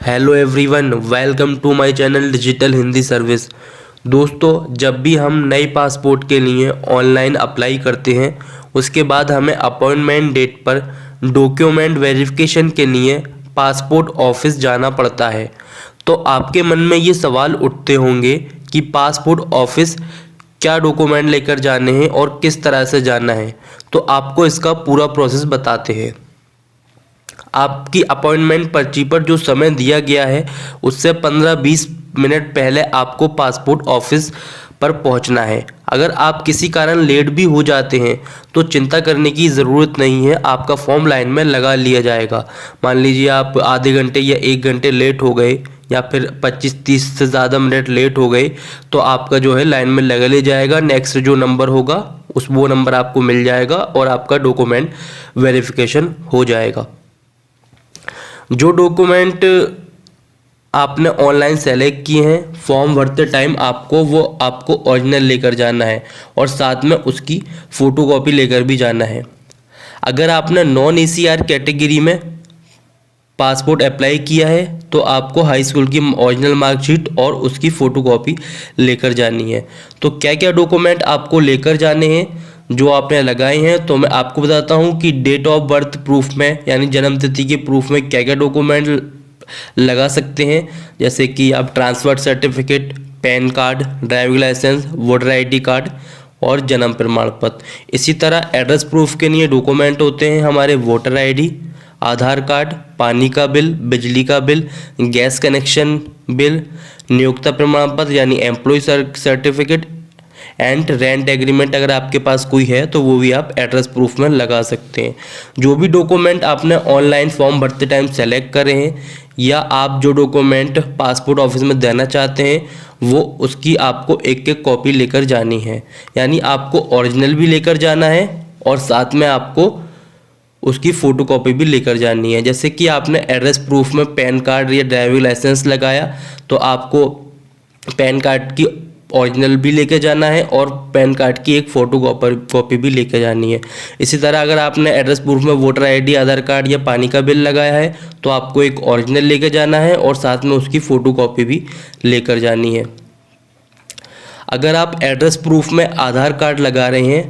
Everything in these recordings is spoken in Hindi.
Hello everyone, welcome to my channel digital Hindi service. दोस्तों, जब भी हम नए पासपोर्ट के लिए ऑनलाइन अप्लाई करते हैं उसके बाद हमें अपॉइंटमेंट डेट पर डॉक्यूमेंट वेरिफिकेशन के लिए पासपोर्ट ऑफिस जाना पड़ता है। तो आपके मन में ये सवाल उठते होंगे कि पासपोर्ट ऑफिस क्या डॉक्यूमेंट लेकर जाने हैं और किस तरह से जाना है। तो आपको इसका पूरा प्रोसेस बताते हैं। आपकी अपॉइंटमेंट पर्ची पर जो समय दिया गया है उससे 15-20 मिनट पहले आपको पासपोर्ट ऑफिस पर पहुंचना है। अगर आप किसी कारण लेट भी हो जाते हैं तो चिंता करने की ज़रूरत नहीं है, आपका फॉर्म लाइन में लगा लिया जाएगा। मान लीजिए आप आधे घंटे या 1 घंटे लेट हो गए या फिर 25-30 से ज़्यादा मिनट लेट हो गए तो आपका जो है लाइन में लगा लिया जाएगा। नेक्स्ट जो नंबर होगा वो नंबर आपको मिल जाएगा और आपका डॉक्यूमेंट वेरिफिकेशन हो जाएगा। जो डॉक्यूमेंट आपने ऑनलाइन सेलेक्ट किए हैं फॉर्म भरते टाइम आपको ओरिजिनल लेकर जाना है और साथ में उसकी फ़ोटोकॉपी लेकर भी जाना है। अगर आपने नॉन ACR कैटेगरी में पासपोर्ट अप्लाई किया है तो आपको हाई स्कूल की ओरिजिनल मार्कशीट और उसकी फ़ोटोकॉपी लेकर जानी है। तो क्या क्या डॉक्यूमेंट आपको लेकर जाने हैं जो आपने लगाए हैं, तो मैं आपको बताता हूं कि डेट ऑफ बर्थ प्रूफ में यानी जन्म तिथि के प्रूफ में क्या क्या डॉक्यूमेंट लगा सकते हैं। जैसे कि आप transfer certificate, PAN card, driving licence, voter ID card और जन्म प्रमाण पत्र। इसी तरह एड्रेस प्रूफ के लिए डॉक्यूमेंट होते हैं हमारे वोटर ID, आधार कार्ड, पानी का बिल, बिजली का बिल, गैस कनेक्शन बिल, नियोक्ता प्रमाण पत्र यानी employ certificate and rent agreement अगर आपके पास कोई है तो वो भी आप एड्रेस प्रूफ में लगा सकते हैं। जो भी डॉक्यूमेंट आपने ऑनलाइन फॉर्म भरते टाइम सेलेक्ट करे हैं या आप जो डॉक्यूमेंट पासपोर्ट ऑफिस में देना चाहते हैं वो उसकी आपको एक एक कॉपी लेकर जानी है। यानी आपको ओरिजिनल भी लेकर जाना है और साथ में आपको उसकी फ़ोटोकॉपी भी लेकर जानी है। जैसे कि आपने एड्रेस प्रूफ में पैन कार्ड या ड्राइविंग लाइसेंस लगाया तो आपको पैन कार्ड की ओरिजिनल भी लेके जाना है और पैन कार्ड की एक फ़ोटो कॉपी भी लेके जानी है। इसी तरह अगर आपने एड्रेस प्रूफ में वोटर ID, आधार कार्ड या पानी का बिल लगाया है तो आपको एक ओरिजिनल लेके जाना है और साथ में उसकी फ़ोटो कॉपी भी लेकर जानी है। अगर आप एड्रेस प्रूफ में आधार कार्ड लगा रहे हैं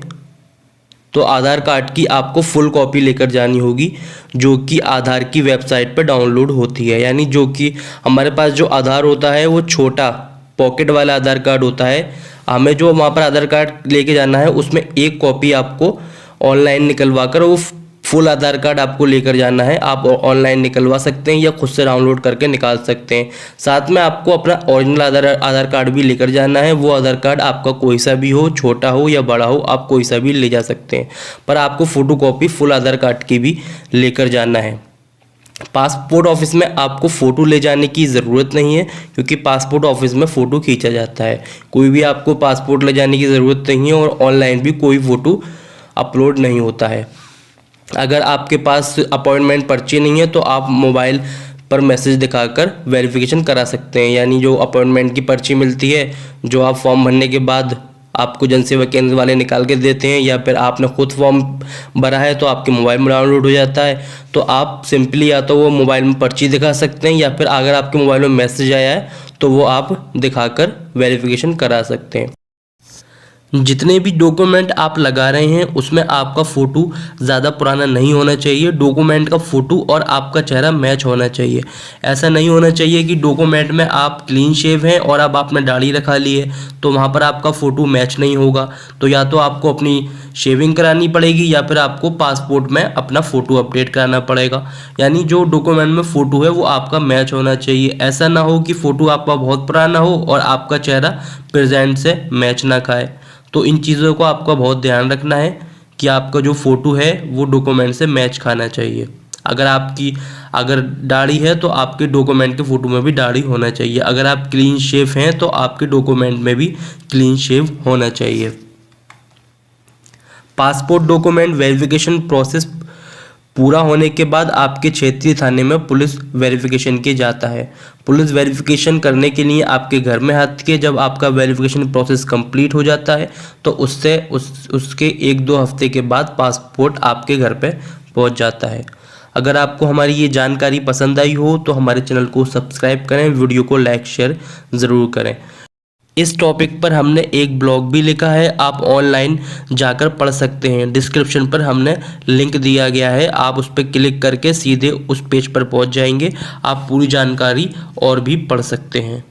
तो आधार कार्ड की आपको फुल कॉपी लेकर जानी होगी जो कि आधार की वेबसाइट पर डाउनलोड होती है। यानी जो कि हमारे पास जो आधार होता है वो छोटा पॉकेट वाला आधार कार्ड होता है, हमें जो वहाँ पर आधार कार्ड लेके जाना है उसमें एक कॉपी आपको ऑनलाइन निकलवा कर वो फुल आधार कार्ड आपको लेकर जाना है। आप ऑनलाइन निकलवा सकते हैं या खुद से डाउनलोड करके निकाल सकते हैं। साथ में आपको अपना ओरिजिनल आधार कार्ड भी लेकर जाना है। वो आधार कार्ड आपका कोई सा भी हो, छोटा हो या बड़ा हो, आप कोई सा भी ले जा सकते हैं, पर आपको फ़ोटोकॉपी फुल आधार कार्ड की भी लेकर जाना है। पासपोर्ट ऑफिस में आपको फ़ोटो ले जाने की ज़रूरत नहीं है क्योंकि पासपोर्ट ऑफिस में फ़ोटो खींचा जाता है। कोई भी आपको पासपोर्ट ले जाने की ज़रूरत नहीं है और ऑनलाइन भी कोई फ़ोटो अपलोड नहीं होता है। अगर आपके पास अपॉइंटमेंट पर्ची नहीं है तो आप मोबाइल पर मैसेज दिखाकर वेरिफिकेशन करा सकते हैं। यानी जो अपॉइंटमेंट की पर्ची मिलती है जो आप फॉर्म भरने के बाद आपको जनसेवा केंद्र वाले निकाल के देते हैं या फिर आपने खुद फॉर्म भरा है तो आपके मोबाइल में डाउनलोड हो जाता है, तो आप सिंपली या तो वो मोबाइल में पर्ची दिखा सकते हैं या फिर अगर आपके मोबाइल में मैसेज आया है तो वो आप दिखाकर वेरिफिकेशन करा सकते हैं। जितने भी डॉक्यूमेंट आप लगा रहे हैं उसमें आपका फ़ोटो ज़्यादा पुराना नहीं होना चाहिए। डॉक्यूमेंट का फ़ोटो और आपका चेहरा मैच होना चाहिए। ऐसा नहीं होना चाहिए कि डॉक्यूमेंट में आप क्लीन शेव हैं और अब आपने दाढ़ी रखा ली है तो वहाँ पर आपका फ़ोटो मैच नहीं होगा। तो या तो आपको अपनी शेविंग करानी पड़ेगी या फिर आपको पासपोर्ट में अपना फ़ोटो अपडेट कराना पड़ेगा। यानी जो डॉक्यूमेंट में फ़ोटो है वो आपका मैच होना चाहिए। ऐसा ना हो कि फ़ोटो आपका बहुत पुराना हो और आपका चेहरा प्रेजेंट से मैच ना खाए। तो इन चीज़ों को आपका बहुत ध्यान रखना है कि आपका जो फ़ोटो है वो डॉक्यूमेंट से मैच खाना चाहिए। अगर दाढ़ी है तो आपके डॉक्यूमेंट के फ़ोटो में भी दाढ़ी होना चाहिए। अगर आप क्लीन शेव हैं तो आपके डॉक्यूमेंट में भी क्लीन शेव होना चाहिए। पासपोर्ट डॉक्यूमेंट वेरिफिकेशन प्रोसेस पूरा होने के बाद आपके क्षेत्रीय थाने में पुलिस वेरिफिकेशन के जाता है। पुलिस वेरिफिकेशन करने के लिए आपके घर में आती है। जब आपका वेरिफिकेशन प्रोसेस कंप्लीट हो जाता है तो उसके 1-2 हफ्ते के बाद पासपोर्ट आपके घर पे पहुंच जाता है। अगर आपको हमारी ये जानकारी पसंद आई हो तो हमारे चैनल को सब्सक्राइब करें, वीडियो को लाइक शेयर ज़रूर करें। इस टॉपिक पर हमने एक ब्लॉग भी लिखा है, आप ऑनलाइन जाकर पढ़ सकते हैं। डिस्क्रिप्शन पर हमने लिंक दिया गया है, आप उस पर क्लिक करके सीधे उस पेज पर पहुंच जाएंगे। आप पूरी जानकारी और भी पढ़ सकते हैं।